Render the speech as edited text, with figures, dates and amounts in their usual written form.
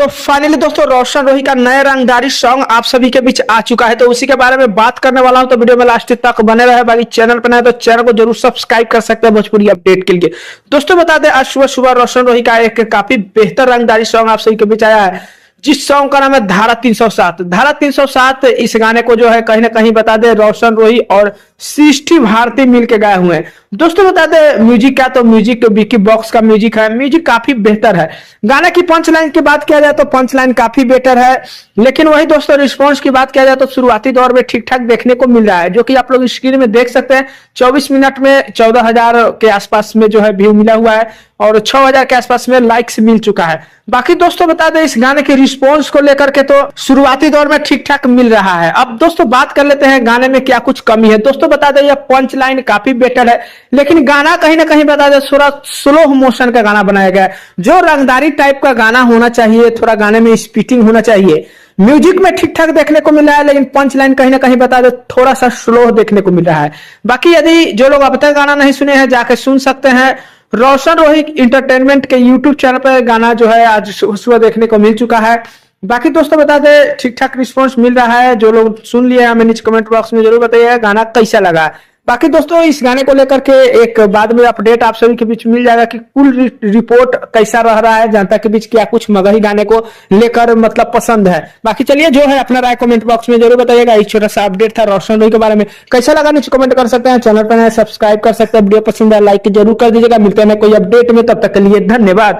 तो फाइनली दोस्तों रोशन रोही का नए रंगदारी सॉन्ग आप सभी के बीच आ चुका है, तो उसी के बारे में बात करने वाला हूं। तो वीडियो में लास्ट तक बने रहे। बाकी चैनल पर नए तो चैनल को जरूर सब्सक्राइब कर सकते हैं भोजपुरी अपडेट के लिए। दोस्तों बता दें, आज सुबह सुबह रोशन रोही का एक काफी बेहतर रंगदारी सॉन्ग आप सभी के बीच आया है, जिस सॉन्ग का नाम है धारा 307। धारा 307 इस गाने को जो है कहीं ना कहीं बता दे रोशन रोही और सृष्टि भारती मिलके गाए हुए हैं। दोस्तों बता दे म्यूजिक क्या, तो म्यूजिक विकी बॉक्स का म्यूजिक है। म्यूजिक काफी बेहतर है। गाने की पंच लाइन की बात किया जाए तो पंच लाइन काफी बेटर है, लेकिन वही दोस्तों रिस्पॉन्स की बात किया जाए तो शुरुआती दौर में ठीक ठाक देखने को मिल रहा है, जो कि आप लोग स्क्रीन में देख सकते हैं। 24 मिनट में 14,000 के आसपास में जो है व्यू मिला हुआ है और 6,000 के आसपास में लाइक्स मिल चुका है। बाकी दोस्तों बता दें, इस गाने के रिस्पॉन्स को लेकर के तो शुरुआती दौर में ठीक ठाक मिल रहा है। अब दोस्तों बात कर लेते हैं गाने में क्या कुछ कमी है। दोस्तों बता दें, यह पंच लाइन काफी बेटर है, लेकिन गाना कहीं ना कहीं बता दें थोड़ा स्लो मोशन का गाना बनाया गया है। जो रंगदारी टाइप का गाना होना चाहिए, थोड़ा गाने में स्पीटिंग होना चाहिए। म्यूजिक में ठीक ठाक देखने को मिल रहा है, लेकिन पंच लाइन कहीं ना कहीं बता दे थोड़ा सा स्लो देखने को मिल रहा है। बाकी यदि जो लोग अब तक गाना नहीं सुने हैं, जाकर सुन सकते हैं। रोशन रोही इंटरटेनमेंट के यूट्यूब चैनल पर गाना जो है आज सुबह देखने को मिल चुका है। बाकी दोस्तों बता दें, ठीक ठाक रिस्पॉन्स मिल रहा है। जो लोग सुन लिए हमें नीचे कमेंट बॉक्स में जरूर बताइएगा गाना कैसा लगा। बाकी दोस्तों इस गाने को लेकर के एक बाद में अपडेट आप सभी के बीच मिल जाएगा कि कुल रिपोर्ट कैसा रह रहा है, जनता के बीच क्या कुछ मगही गाने को लेकर मतलब पसंद है। बाकी चलिए जो है अपना राय कमेंट बॉक्स में जरूर बताइएगा। एक छोटा सा अपडेट था रोशन रोही के बारे में, कैसा लगा नीचे कमेंट कर सकते हैं। चैनल पर सब्सक्राइब कर सकते हैं। वीडियो पसंद है लाइक जरूर कर दीजिएगा। मिलते हैं कोई अपडेट में, तब तक के लिए धन्यवाद।